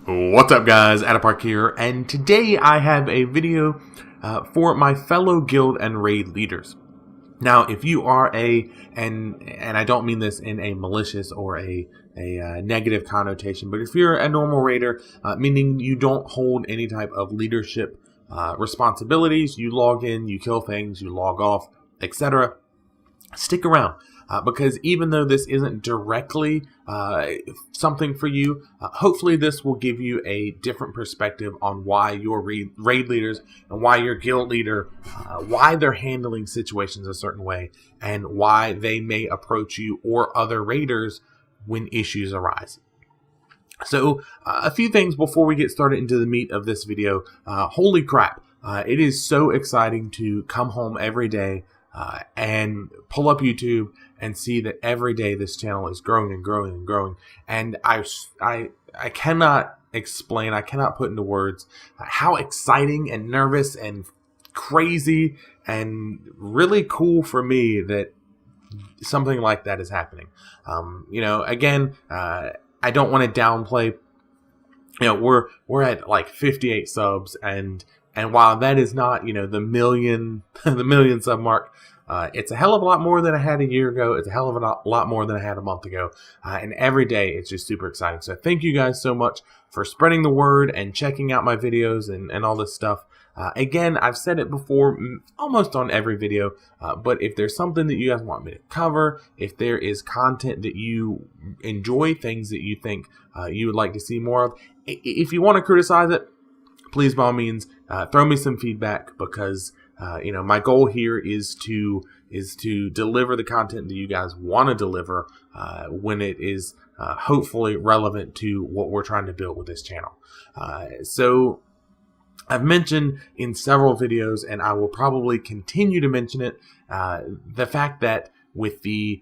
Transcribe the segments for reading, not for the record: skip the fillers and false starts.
What's up, guys? Adapark here, and today I have a video for my fellow guild and raid leaders. Now, if you are and I don't mean this in a malicious or a negative connotation, but if you're a normal raider, meaning you don't hold any type of leadership responsibilities, you log in, you kill things, you log off, etc., stick around. Because even though this isn't directly something for you, hopefully this will give you a different perspective on why your raid leaders and why your guild leader, why they're handling situations a certain way, and why they may approach you or other raiders when issues arise. So a few things before we get started into the meat of this video. Holy crap, it is so exciting to come home every day and pull up YouTube and see that every day this channel is growing and growing and growing. And I cannot explain, I cannot put into words how exciting and nervous and crazy and really cool for me that something like that is happening. Again, I don't want to downplay. We're at like 58 subs, and while that is not, the million sub mark, it's a hell of a lot more than I had a year ago. It's a hell of a lot more than I had a month ago. And every day it's just super exciting. So thank you guys so much for spreading the word and checking out my videos and all this stuff. Again, I've said it before, almost on every video, but if there's something that you guys want me to cover, if there is content that you enjoy, things that you think you would like to see more of, if you want to criticize it, please, by all means, throw me some feedback, because my goal here is to deliver the content that you guys want to deliver when it is hopefully relevant to what we're trying to build with this channel. So I've mentioned in several videos, and I will probably continue to mention it, the fact that with the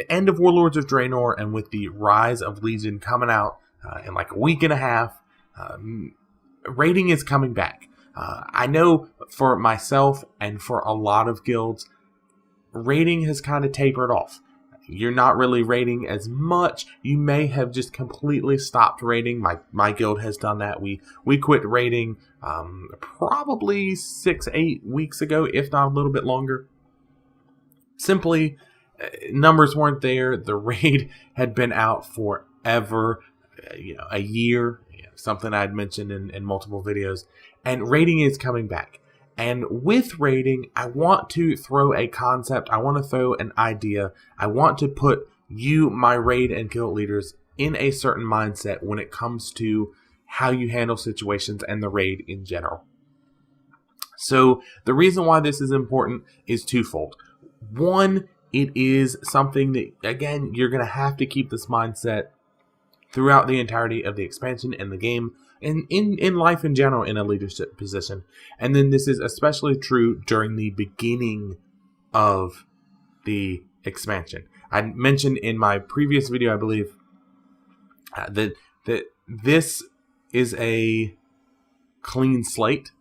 end of Warlords of Draenor and with the Rise of Legion coming out in like a week and a half, raiding is coming back. I know for myself and for a lot of guilds, raiding has kind of tapered off. You're not really raiding as much. You may have just completely stopped raiding. My guild has done that. We quit raiding probably 6-8 weeks ago, if not a little bit longer. Simply, numbers weren't there. The raid had been out forever, a year. Something I'd mentioned in multiple videos, and raiding is coming back. And with raiding, I want to throw a concept, I want to throw an idea, I want to put you, my raid and guild leaders, in a certain mindset when it comes to how you handle situations and the raid in general. So the reason why this is important is twofold. One, it is something that, again, you're going to have to keep this mindset throughout the entirety of the expansion and the game, and in life in general in a leadership position. And then this is especially true during the beginning of the expansion. I mentioned in my previous video, I believe, that this is a clean slate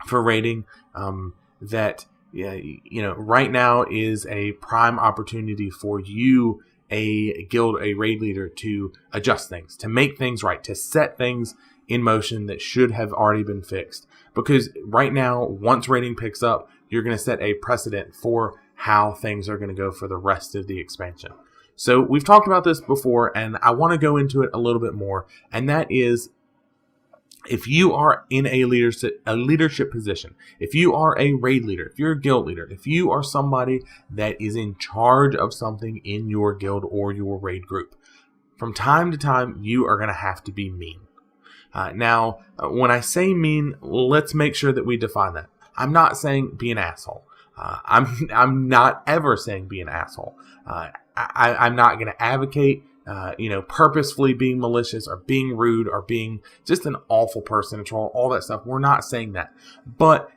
for raiding, that right now is a prime opportunity for you, a guild, a raid leader, to adjust things, to make things right, to set things in motion that should have already been fixed. Because right now, once raiding picks up, you're going to set a precedent for how things are going to go for the rest of the expansion. So we've talked about this before, and I want to go into it a little bit more, and that is, if you are in a leadership position, if you are a raid leader, if you're a guild leader, if you are somebody that is in charge of something in your guild or your raid group, from time to time, you are going to have to be mean. Now, when I say mean, let's make sure that we define that. I'm not saying be an asshole. I'm not ever saying be an asshole. I'm not going to advocate purposefully being malicious or being rude or being just an awful person, troll, all that stuff. We're not saying that. But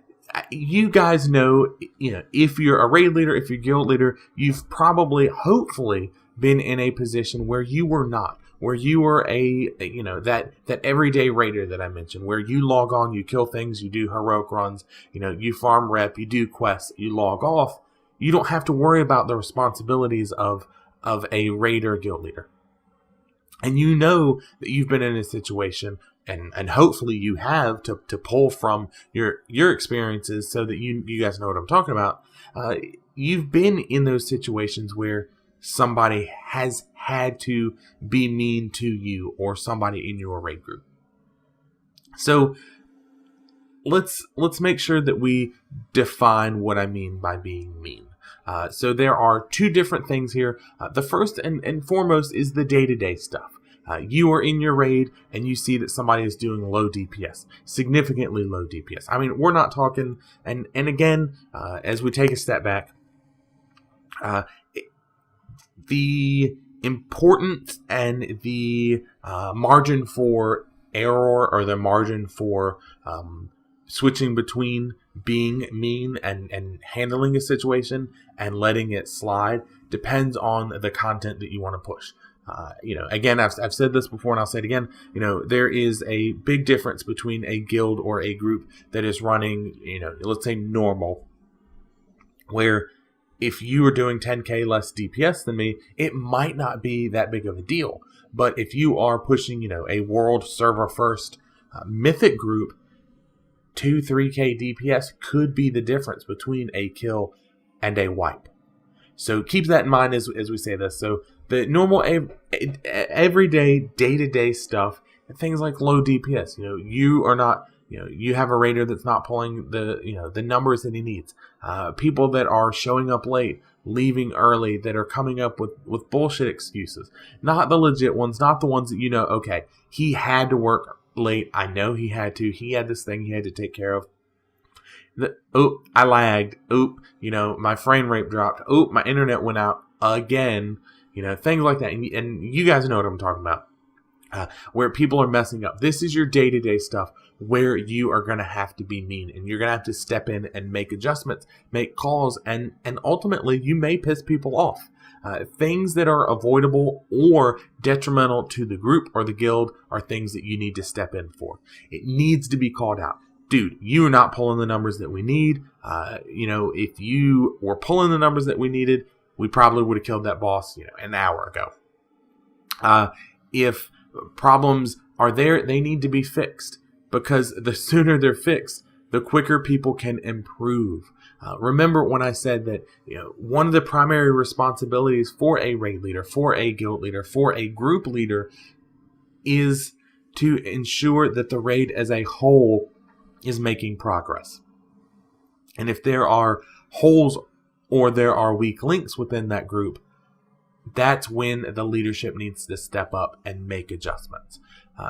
you guys know, if you're a raid leader, if you're a guild leader, you've probably, hopefully, been in a position where you were not, where you were that everyday raider that I mentioned, where you log on, you kill things, you do heroic runs, you farm rep, you do quests, you log off. You don't have to worry about the responsibilities of a raider guild leader. and you know that you've been in a situation, and hopefully you have, to pull from your experiences so that you guys know what I'm talking about. You've been in those situations where somebody has had to be mean to you or somebody in your raid group. So let's make sure that we define what I mean by being mean. So there are two different things here. The first and foremost is the day-to-day stuff. You are in your raid and you see that somebody is doing low DPS, significantly low DPS. I mean, we're not talking, and again, as we take a step back, the importance and the margin for error, or the margin for switching between being mean and handling a situation and letting it slide, depends on the content that you want to push. Again, I've said this before and I'll say it again. There is a big difference between a guild or a group that is running, let's say normal, where if you are doing 10k less DPS than me, it might not be that big of a deal. But if you are pushing, a world server first mythic group, 2-3k DPS could be the difference between a kill and a wipe. So keep that in mind as we say this. So the normal everyday day-to-day stuff, things like low DPS, you are not, you have a raider that's not pulling the numbers that he needs. People that are showing up late, leaving early, that are coming up with bullshit excuses. Not the legit ones, not the ones that okay, he had to work late. I know he had to. He had this thing he had to take care of. I lagged. My frame rate dropped. My internet went out again. Things like that. And you guys know what I'm talking about. Where people are messing up. This is your day-to-day stuff where you are going to have to be mean, and you're going to have to step in and make adjustments, make calls, and ultimately you may piss people off. Things that are avoidable or detrimental to the group or the guild are things that you need to step in for. It needs to be called out. Dude, you are not pulling the numbers that we need. If you were pulling the numbers that we needed, we probably would have killed that boss, an hour ago. If problems are there, they need to be fixed, because the sooner they're fixed, the quicker people can improve. Remember when I said that one of the primary responsibilities for a raid leader, for a guild leader, for a group leader is to ensure that the raid as a whole is making progress. And if there are holes or there are weak links within that group, that's when the leadership needs to step up and make adjustments.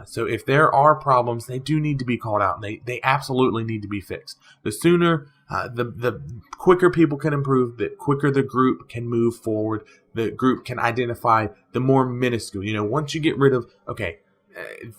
So if there are problems, they do need to be called out, and they absolutely need to be fixed. The sooner, the quicker people can improve, the quicker the group can move forward, the group can identify the more minuscule. Once you get rid of,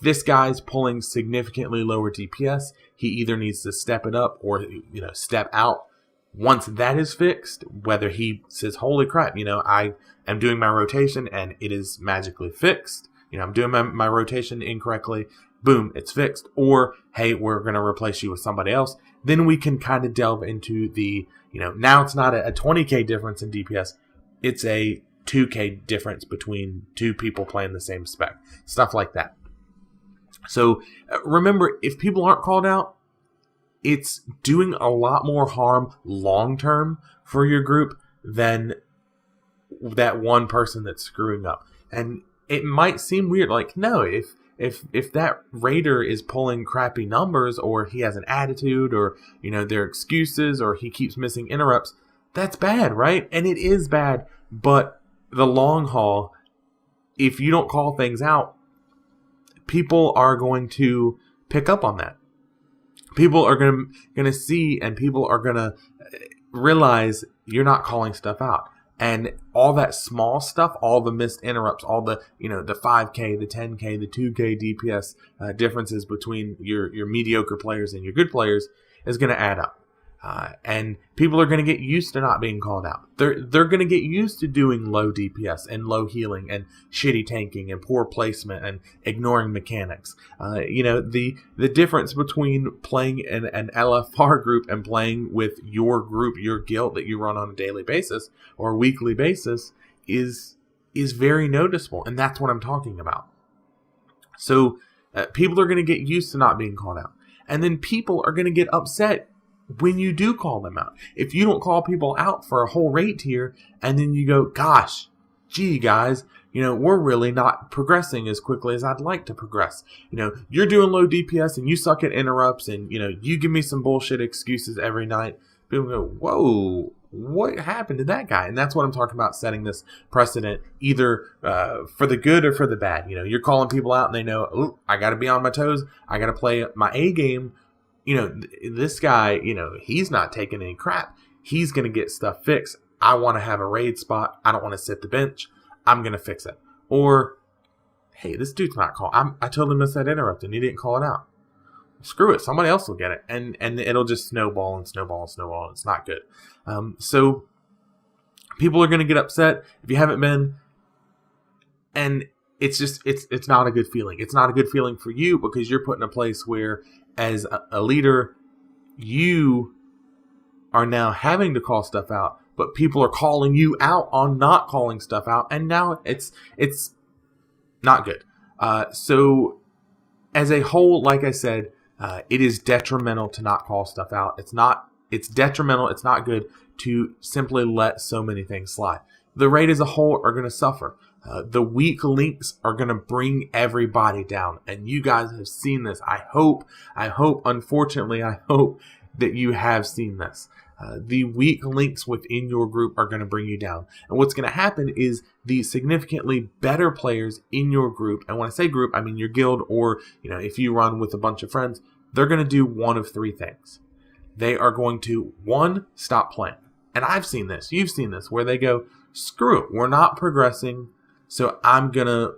this guy's pulling significantly lower DPS, he either needs to step it up or, step out. Once that is fixed, whether he says, holy crap, I am doing my rotation and it is magically fixed. I'm doing my rotation incorrectly. Boom, it's fixed. Or, hey, we're going to replace you with somebody else. Then we can kind of delve into the, now it's not a 20k difference in DPS. It's a 2k difference between two people playing the same spec. Stuff like that. So remember, if people aren't called out, it's doing a lot more harm long-term for your group than that one person that's screwing up. And it might seem weird, like, no, if that raider is pulling crappy numbers, or he has an attitude, or, there are excuses, or he keeps missing interrupts, that's bad, right? And it is bad, but the long haul, if you don't call things out, people are going to pick up on that. People are going to see, and people are going to realize you're not calling stuff out. And all that small stuff, all the missed interrupts, all the, the 5k, the 10k, the 2k DPS differences between your mediocre players and your good players is going to add up. And people are going to get used to not being called out. They're going to get used to doing low DPS and low healing and shitty tanking and poor placement and ignoring mechanics. The difference between playing an LFR group and playing with your group, your guild that you run on a daily basis or weekly basis is very noticeable. And that's what I'm talking about. So people are going to get used to not being called out. And then people are going to get upset when you do call them out. If you don't call people out for a whole raid tier, and then you go, gosh, gee, guys, we're really not progressing as quickly as I'd like to progress. You're doing low DPS and you suck at interrupts, and, you give me some bullshit excuses every night. People go, whoa, what happened to that guy? And that's what I'm talking about, setting this precedent, either for the good or for the bad. You're calling people out and they know, oh, I got to be on my toes. I got to play my A game. This guy, he's not taking any crap. He's going to get stuff fixed. I want to have a raid spot. I don't want to sit the bench. I'm going to fix it. Or, hey, this dude's not calling. I told him to set interrupt and he didn't call it out. Screw it. Somebody else will get it. And it'll just snowball and snowball and snowball. It's not good. So people are going to get upset if you haven't been. And it's just, it's not a good feeling. It's not a good feeling for you, because you're put in a place where, as a leader, you are now having to call stuff out, but people are calling you out on not calling stuff out, and now it's not good. So as a whole, like I said, it is detrimental to not call stuff out. It's detrimental. It's not good to simply let so many things slide. The raid as a whole are going to suffer. The weak links are going to bring everybody down. And you guys have seen this. I hope, unfortunately, I hope that you have seen this. The weak links within your group are going to bring you down. And what's going to happen is the significantly better players in your group, and when I say group, I mean your guild, or if you run with a bunch of friends, they're going to do one of three things. They are going to, one, stop playing. And I've seen this. You've seen this, where they go, screw it, we're not progressing. So I'm gonna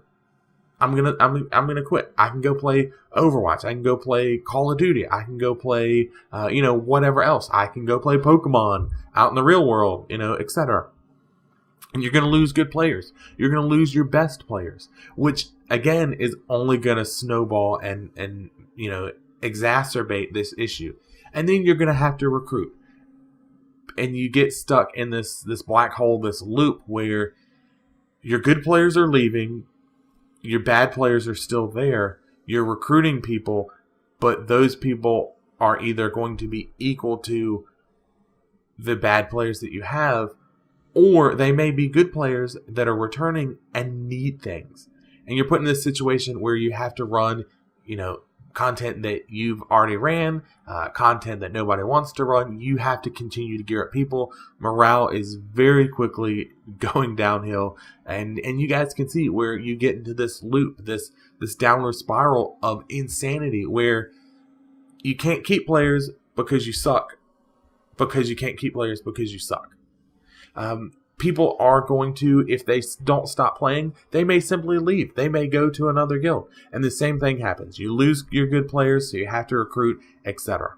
quit. I can go play Overwatch. I can go play Call of Duty. I can go play, whatever else. I can go play Pokemon out in the real world, etc. And you're gonna lose good players. You're gonna lose your best players, which again is only gonna snowball and exacerbate this issue. And then you're gonna have to recruit, and you get stuck in this black hole, this loop where your good players are leaving, your bad players are still there, you're recruiting people, but those people are either going to be equal to the bad players that you have, or they may be good players that are returning and need things. And you're put in this situation where you have to run, content that you've already ran, content that nobody wants to run. You have to continue to gear up people. Morale is very quickly going downhill, and you guys can see where you get into this loop, this downward spiral of insanity, where you can't keep players because you suck, because you can't keep players because you suck. People are going to, if they don't stop playing, they may simply leave. They may go to another guild. And the same thing happens. You lose your good players, so you have to recruit, etc.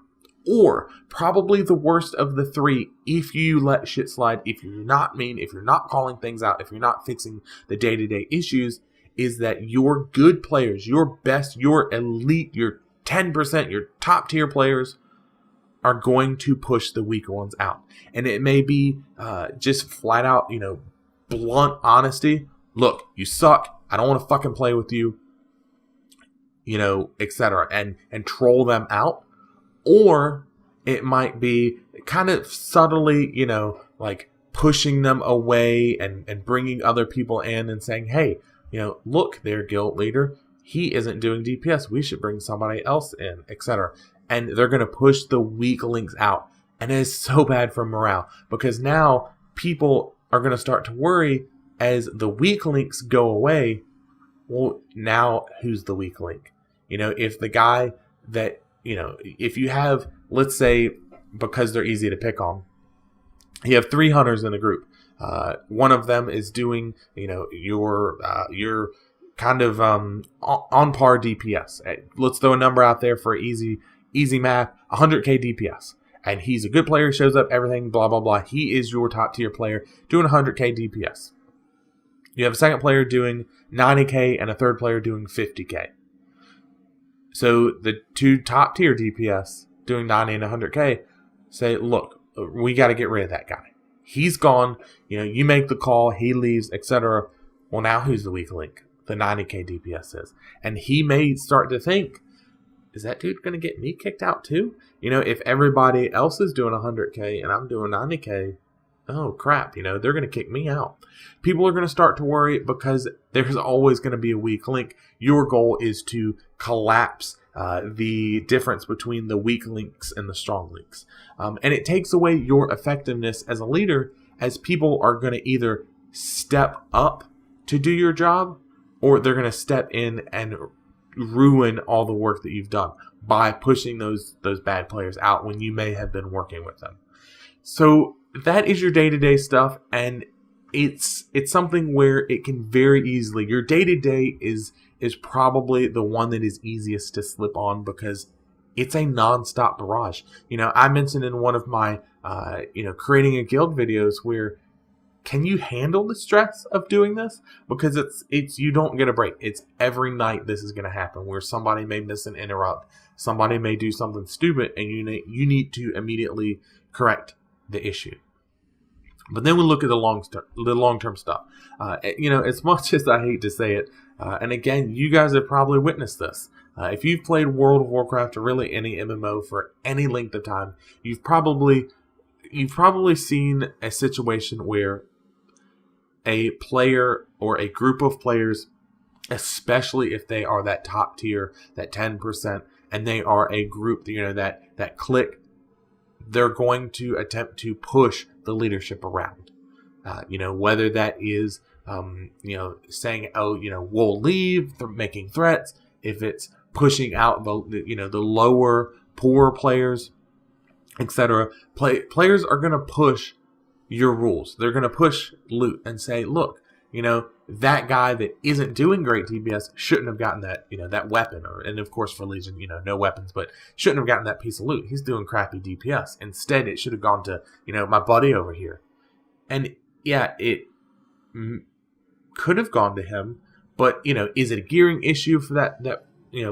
Or, probably the worst of the three, if you let shit slide, if you're not mean, if you're not calling things out, if you're not fixing the day-to-day issues, is that your good players, your best, your elite, your 10%, your top tier players are going to push the weaker ones out. And it may be just flat out, blunt honesty. Look, you suck. I don't want to fucking play with you, etc. And troll them out. Or it might be kind of subtly, like pushing them away and bringing other people in and saying, hey, look, their guild leader, he isn't doing DPS. We should bring somebody else in, etc. And they're going to push the weak links out. And it is so bad for morale, because now people are going to start to worry as the weak links go away. Well, now who's the weak link? If the guy that, if you have, let's say, because they're easy to pick on, you have 3 hunters in the group. One of them is doing, your kind of on par DPS. Let's throw a number out there for easy math, 100k DPS. And he's a good player, shows up, everything, blah, blah, blah. He is your top tier player doing 100k DPS. You have a second player doing 90k and a third player doing 50k. So the 2 top tier DPS doing 90 and 100k say, look, we got to get rid of that guy. He's gone. You make the call, he leaves, etc. Well, now who's the weak link? the 90k DPS is. And he may start to think, is that dude going to get me kicked out too? You know, if everybody else is doing 100k and I'm doing 90k, oh crap, you know, they're going to kick me out. People are going to start to worry because there's always going to be a weak link. Your goal is to collapse the difference between the weak links and the strong links. And it takes away your effectiveness as a leader, as people are going to either step up to do your job, or they're going to step in and ruin all the work that you've done by pushing those bad players out when you may have been working with them. So that is your day-to-day stuff, and it's something where it can very easily, your day-to-day is probably the one that is easiest to slip on because it's a non-stop barrage. You know, I mentioned in one of my creating a guild videos where, can you handle the stress of doing this? Because it's you don't get a break. It's every night this is going to happen, where somebody may miss an interrupt, somebody may do something stupid, and you need to immediately correct the issue. But then we look at the long-term stuff. As much as I hate to say it, and again, you guys have probably witnessed this. If you've played World of Warcraft or really any MMO for any length of time, you've probably seen a situation where a player or a group of players, especially if they are that top tier, that 10%, and they are a group, that clique, they're going to attempt to push the leadership around. Whether that is, saying, we'll leave, making threats, if it's pushing out the lower, poor players, etc. Players are going to push your rules. They're going to push loot and say, look, that guy that isn't doing great DPS shouldn't have gotten that, that weapon. And of course for Legion, no weapons, but shouldn't have gotten that piece of loot. He's doing crappy DPS. Instead, it should have gone to, my buddy over here. And yeah, it could have gone to him, but, is it a gearing issue for that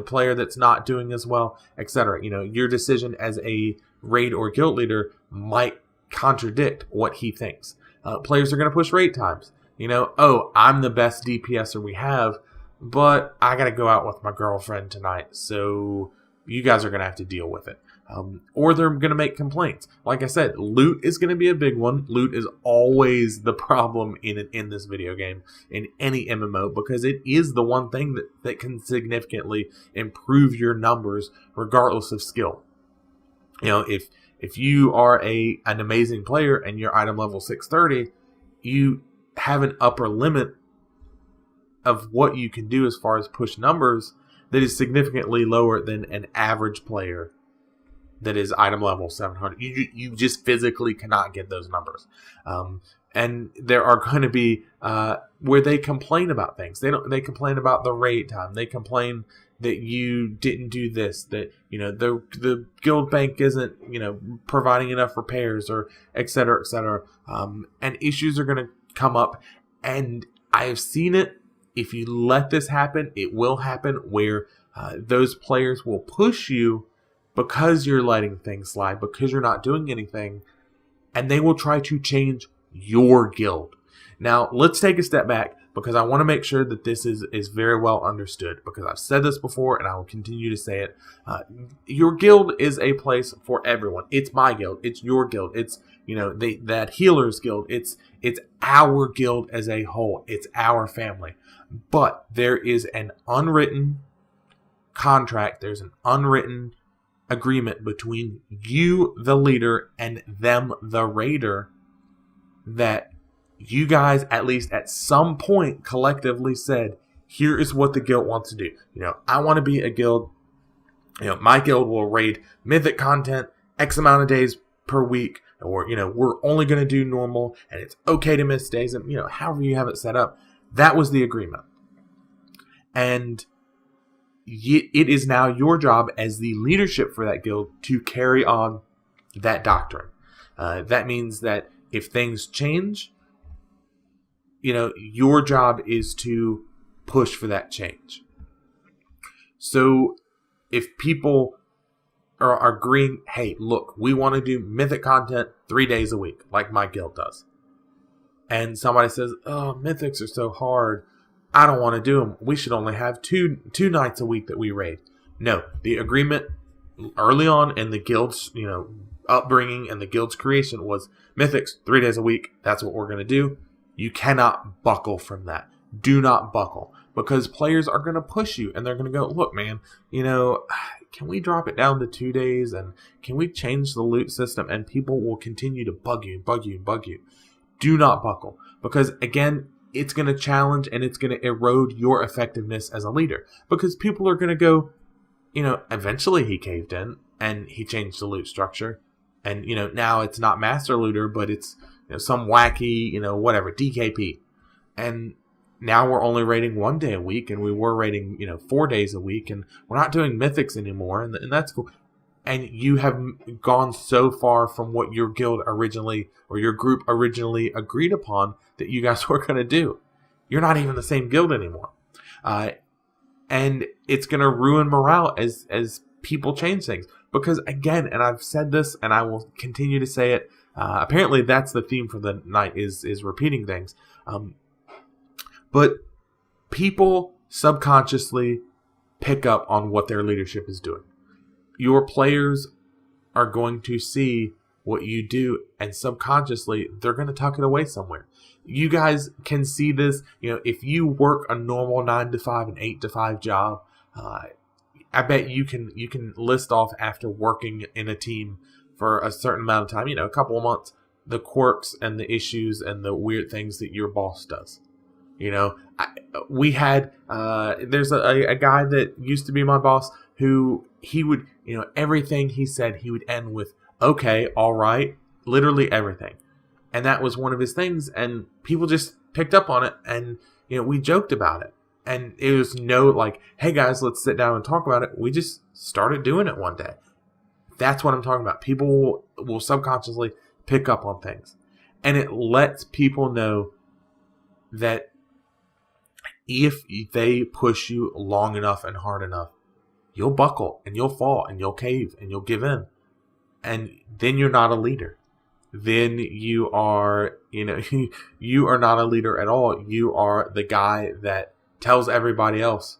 player that's not doing as well, etc. Your decision as a raid or guild leader might contradict what he thinks. Players are going to push raid times. I'm the best DPSer we have, but I got to go out with my girlfriend tonight, so you guys are going to have to deal with it. Or they're going to make complaints. Like I said, loot is going to be a big one. Loot is always the problem in this video game, in any MMO, because it is the one thing that can significantly improve your numbers regardless of skill. If you are an amazing player and your item level 630, you have an upper limit of what you can do as far as push numbers that is significantly lower than an average player that is item level 700. You just physically cannot get those numbers. And there are going to be where they complain about things. They complain about the raid time. They complain that you didn't do this, that the guild bank isn't providing enough repairs, or et cetera, and issues are going to come up. And I have seen it. If you let this happen, it will happen, where those players will push you because you're letting things slide, because you're not doing anything, and they will try to change your guild. Now, let's take a step back, because I want to make sure that this is very well understood, because I've said this before and I will continue to say it. Your guild is a place for everyone. It's my guild. It's your guild. It's that healer's guild. It's our guild as a whole. It's our family. But there is an unwritten contract. There's an unwritten agreement between you, the leader, and them, the raider, that you guys, at least at some point, collectively said, here is what the guild wants to do. I want to be a guild. My guild will raid mythic content X amount of days per week, or, we're only going to do normal, and it's okay to miss days, and, however you have it set up. That was the agreement. And it is now your job as the leadership for that guild to carry on that doctrine. That means that if things change, your job is to push for that change. So if people are agreeing, hey, look, we want to do mythic content 3 days a week, like my guild does. And somebody says, oh, mythics are so hard. I don't want to do them. We should only have two nights a week that we raid. No, the agreement early on in the guild's upbringing and the guild's creation was Mythics 3 days a week. That's what we're going to do. You cannot buckle from that. Do not buckle, because players are going to push you and they're going to go, look, man, can we drop it down to 2 days, and can we change the loot system? And people will continue to bug you. Do not buckle, because again, it's going to challenge and it's going to erode your effectiveness as a leader, because people are going to go, eventually he caved in and he changed the loot structure, and now it's not master looter, but it's some wacky whatever DKP, and now we're only raiding 1 day a week, and we were raiding 4 days a week, and we're not doing mythics anymore, and that's cool. And you have gone so far from what your guild originally, or your group originally agreed upon that you guys were going to do. You're not even the same guild anymore. And it's going to ruin morale as people change things. Because again, and I've said this and I will continue to say it, apparently that's the theme for the night, is repeating things. But people subconsciously pick up on what their leadership is doing. Your players are going to see what you do, and subconsciously they're going to tuck it away somewhere. You guys can see this. If you work a normal 9 to 5 and 8 to 5 job, I bet you can list off, after working in a team for a certain amount of time, a couple of months, the quirks and the issues and the weird things that your boss does. We had there's a guy that used to be my boss who he would, everything he said he would end with, okay, all right, literally everything. And that was one of his things, and people just picked up on it, and we joked about it. And it was hey guys, let's sit down and talk about it. We just started doing it one day. That's what I'm talking about. People will subconsciously pick up on things. And it lets people know that if they push you long enough and hard enough, you'll buckle and you'll fall and you'll cave and you'll give in. And then you're not a leader. Then you are, you are not a leader at all. You are the guy that tells everybody else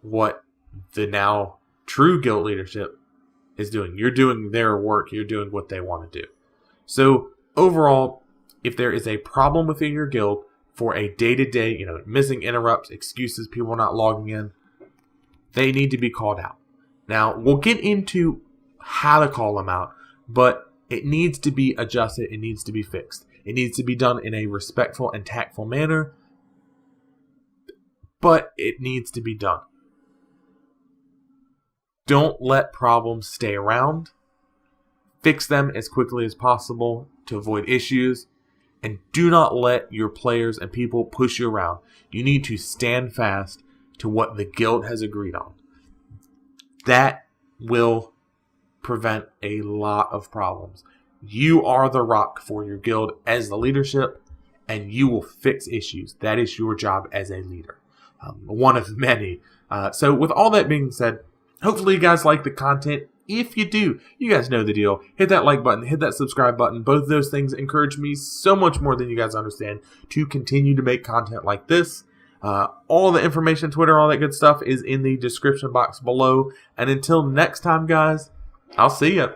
what the now true guild leadership is doing. You're doing their work. You're doing what they want to do. So overall, if there is a problem within your guild for a day-to-day, missing interrupts, excuses, people not logging in, they need to be called out. Now, we'll get into how to call them out, but it needs to be adjusted. It needs to be fixed. It needs to be done in a respectful and tactful manner, but it needs to be done. Don't let problems stay around. Fix them as quickly as possible to avoid issues. And do not let your players and people push you around. You need to stand fast to what the guild has agreed on. That will prevent a lot of problems. You are the rock for your guild as the leadership, and you will fix issues. That is your job as a leader. One of many. So with all that being said, hopefully you guys like the content. If you do, you guys know the deal. Hit that like button, hit that subscribe button. Both of those things encourage me so much more than you guys understand to continue to make content like this. All the information, Twitter, all that good stuff is in the description box below. And until next time, guys, I'll see ya.